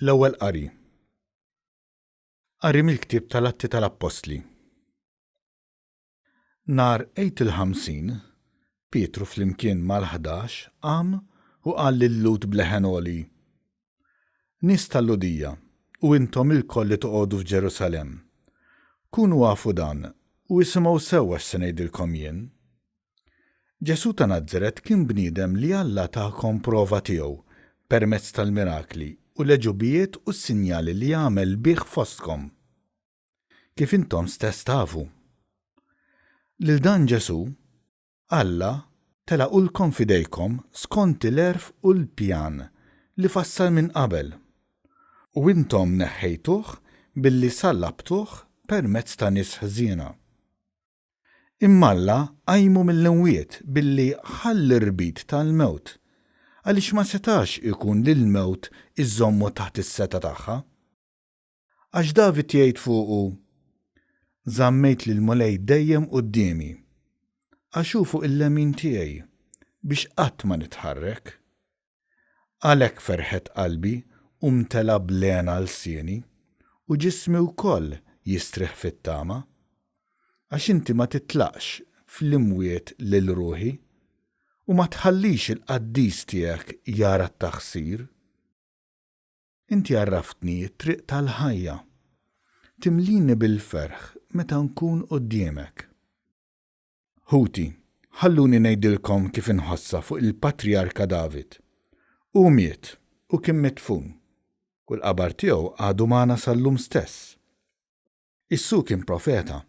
L-ewwel qari. Qari mill-ktieb tal-Atti tal-Apostli. Nhar Għid il-50, Pietru flimkien mal-11 qam u qal lil-Lut bleħenoli: Nies tal-Ludija, u intom ilkoll li toqgħodu f'Ġerusalemm, kunu għafu dan u isimgħu sewwa x'se ngħidilkom jien. Ġesù ta' Nażaret kien bniedem li Alla takom prova tiegħu permezz tal-mirakli u l-eġubijiet u s-sinjali li jagħmel bih fostkom, kif intom stess tafu. Lil dan Ġesù Alla telaqulkom f'idejkom skont il-għerf u l-pjan li fassal minn qabel, u intom neħħejtuh billi sallabtuh permezz ta' nies ħżiena. Imma Alla qajmu mill-imwiet billi ħall irbit tal-mewt, għaliex ma setax ikun lill-mewt iżommu taħt is-seta tagħha. Għax David jgħid fuqu: Żammejt lill-mulej dejjem qudiemi, għax hu fuq il-lemin tiegħi biex qatt ma nitħarrek. Għalhekk ferħet qalbi u mtela blena l-sieni u ġismi wkoll jistrieħ fit-tama, għax inti ma titlaqx fl-imwiet lil ruħi u ma tħallix il-qaddis tiegħek jara t-taħsir. Inti għarraftni t-triq tal-ħajja, timlini bil-ferħ meta nkun quddiemek. Ħuti, ħalluni ngħidilkom kif inħossa fuq il-Patriarka David. U miet u kien midfun, u l-qabar tiegħu għadu magħna sal-lum stess. Issu kien profeta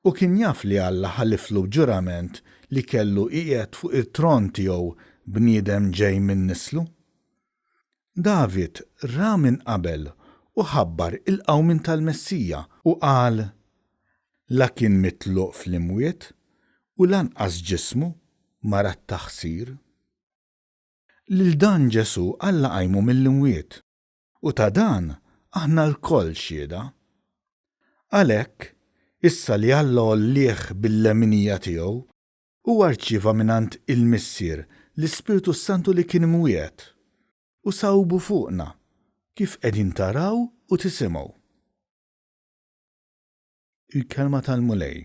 u kien jaf li Alla ħalliflu ġurament li kellu qiegħed fuq it-tron tiegħu bniedem ġej minn nislu. David ra minn qabel u ħabbar il-qawmin tal-Messija u qal: La kien mitluq fl-imwiet u lanqas ġismu mara t-taħsir. Lil dan Ġesù Alla qajmu mill-imwiet u ta' dan aħna l-koll xhieda. Għalhekk issa li Alla għollih bil-leminija tiegħu u arċiva minant il-Missier l-Ispiritu Santu li kien mwiet u sawbu fuqna kif qegħdin taraw u tisimgħu. Il-kelma tal-mulej.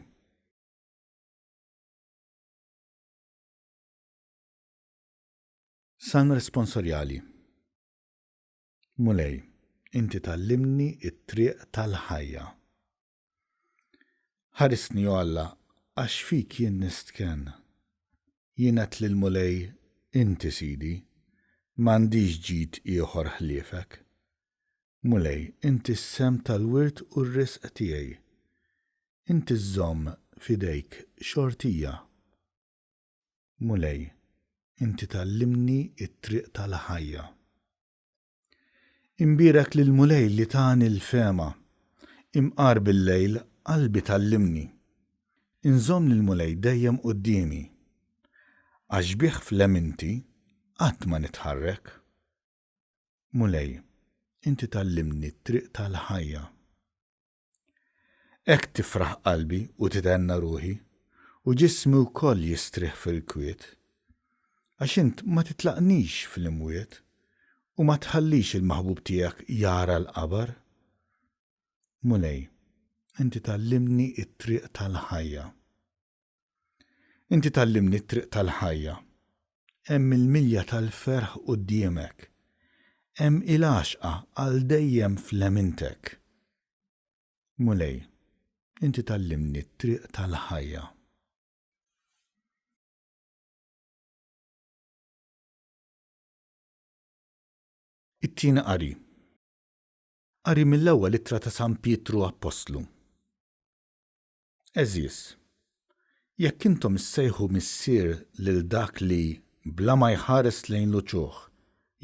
Salm responsorjali. Mulej, inti tallimni it-triq tal-ħajja. Ħarisni u Alla għax fik jien nistken. Jienet lil-mulej: Inti Sidi, m'għandix ġid ieħor ħliefek. Mulej, inti s-sem tal-wirt u r-risq tiegħi. Inti żomm f'idejk xortija. Mulej, inti tallimni it-triq tal-ħajja. Imbierek lil-mulej li tani l-fema, imqar bil-lejl qalbi tallimni. Inżomm lil-mulej dejjem qudiemi, għax bih f'leminti qatt ma nitħarrek. Mulej, inti tallimni t-triq tal-ħajja. Hekk tifraħ qalbi u titenna ruħi u ġismi wkoll jistrieħ fil-kwiet, għax int ma titlaqnix fl-imwiet u ma tħallix il-maħbub tiegħek jara l-qabar. Mulej, inti tallimni it-triq tal-ħajja. Inti tallimni t-triq tal-ħajja. Hemm il-milja tal-ferħ quddiemek. Hemm il-għaxqa għal dejjem f'lemintek. Mulej, inti tallimni t-triq tal-ħajja. It-tieni qari. Qari mill-ewwel ittra ta' San Pietru Apostlu. Eżis, jekk intom issejħu missier lil dak li bla ma jħares lejn l-uċuħ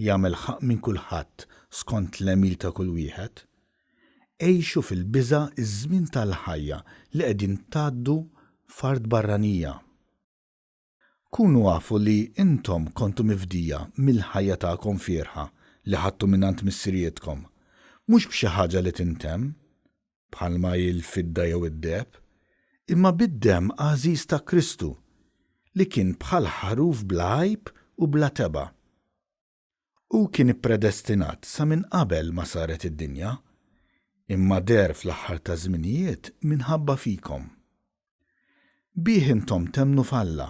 jagħmel ħaq minn kulħadd skont l-emil ta' kull wieħed, għejxu fil-biża' iż-żmien tal-ħajja li qegħdin tgħaddu f'art barranija. Kunu għafu li intom kontu mifdija mill-ħajja tagħkom fierħa li ħadtu minant missirietkom, mhux b'xi ħaġa li tintemm bħalma il-fidda jew id-deheb, imma bid-demm għażiż ta' Kristu li kien bħal ħaruf bla għajb u bla teba. U kien ippredestinat sa minn qabel ma saret id-dinja, imma der fl-aħħar ta' żminijiet minħabba fikom. Bih intom temnu f'Alla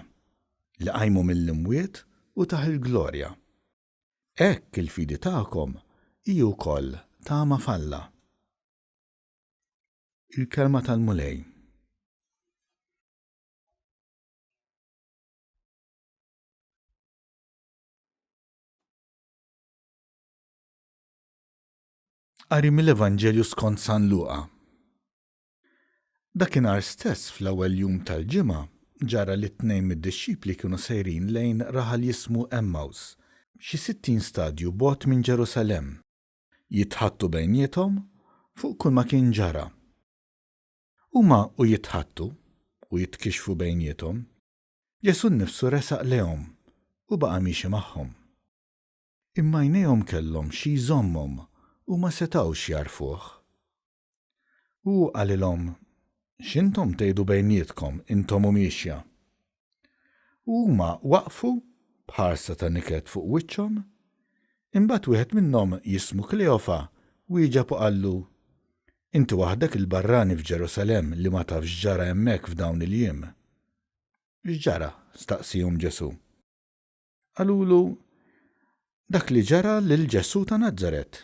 li qajmu mill-imwiet u taħ il-glorja. Hekk il-fidi tagħkom hi wkoll tama f'Alla. Il-kelma tal-mulej. Qari mill-Evanġelju skont San Luqa. Dakinhar stess fl-ewwel jum tal-ġimgħa ġara li t-tnejn mid-dixxipli kienu sejrin lejn raħal jismu Emmaus, xi 60 stadju bogħod minn Ġerusalemm, jitħattu bejniethom fuq kull ma kien ġara. Huma u jitħattu u jitkixfu bejniethom, Ġesu nnifsu resaq lehom u baqa' miexi magħhom. Imma għajnejhom kellhom xi jżommhom u ma setgħux jarfuh. U qalilhom, x'intom tgħidu bejnietkom intom u miexja? Huma waqfu bħarsa ta' niket fuq wiċċhom, imbagħad wieħed minnhom jismu Kleofa wieġeb u qallu: Inti waħdek il-barrani f'Ġerusalemm li ma tafx ġara hemmhekk f'dawn il-jiem. X'ġara? Staqsihom Ġesu. Qalulu: dak li ġara lil Ġesu ta' Nażaret,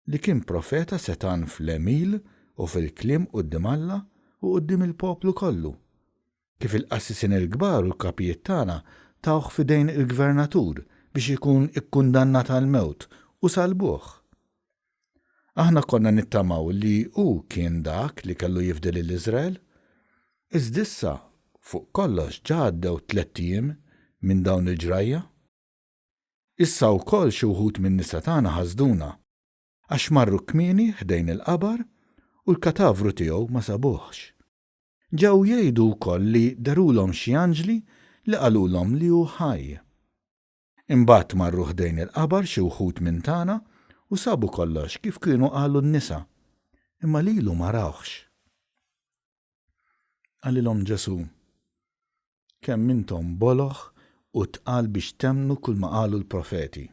li kien profeta setan fl-Emil u fil-kliem quddiem Alla u quddiem il-poplu kollu, kif il-qassisin il-kbar u l-kapijiet tagħna tawh f'idejn il-gvernatur biex ikun ikkundannat għal mewt u salbuh. Aħna konna nittamaw li hu kien dak li kellu jifdel l-Iżrael, iżdissa fuq kollox ġa għaddew 3 ijiem minn dawn il-ġrajja. Issa wkoll xi wħud min-nisa tagħna ħażduna għax marru kmieni ħdejn il-qabar u l-katavru tiegħu ma sabuhx. Ġew jgħidu wkoll li darulhom xi anġli li qalulhom li hu ħaj. Imbagħad marru ħdejn il-qabar xi wħud minn tagħna u sabu kollox kif kienu qalu n-nisa, imma lilu ma rawhx. Qalilhom Ġesu: kemm intom boloħ u tqal biex temnu kull ma qalu l-profeti.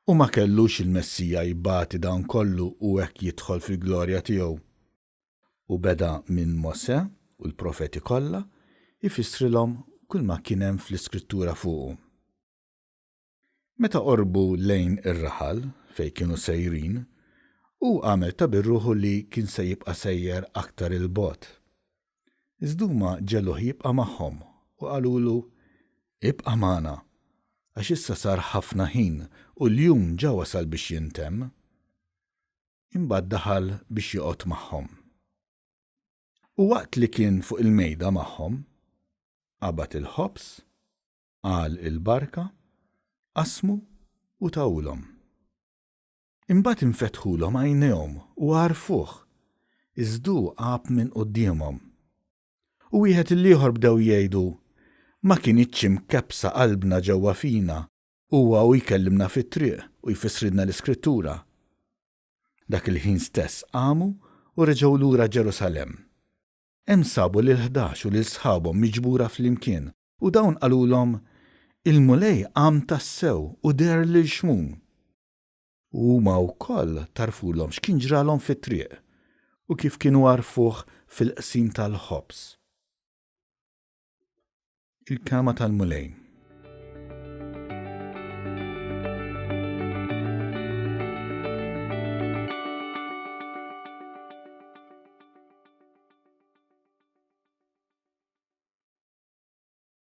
U ma kellux il-Messija jibbati dan kollu u hekk jidħol fil-glorja tiegħu. U beda minn Mosè u l-profeti kollha ifissrilhom kull ma kien hemm fl-Iskrittura fuqu. Meta qorbu lejn ir-raħal fejn kienu sejrin, u għamel ta' birruħu li kien se jibqa' sejjer aktar il-bogħod. Iżduma ġeluh jibqa' magħhom u qalulu: ibqa' magħna, għax issa sar ħafna ħin u l-jum ġa wasal biex jintemm. Imbagħad daħal biex joqgħod magħhom. U waqt li kien fuq il-mejda magħhom, qabad il-ħobs, qal il-barka, qasmu u tawulhom. Imbagħad infetħulhom għajnejhom u għarfuh, iżdu qab minn qudiemhom. U wieħed il-ieħor bdew jgħidu: ma kienitx imkebsa qalbna ġewwa fina huwa u jkellimna fit-triq u jfissrilna l-Iskrittura. Dak il-ħin stess qamu u reġgħu lura Ġerusalemm. Hemm sabu lil-11 u lil sħabhom miġbura flimkien u dawn qalulhom: il-mulej qam tassew u der lil xmum. U huma wkoll tarfulhom x'kien ġralhom fit-triq u kif kienu għarfuh fil-qsim tal-ħobs. Il-kelma tal-mulej.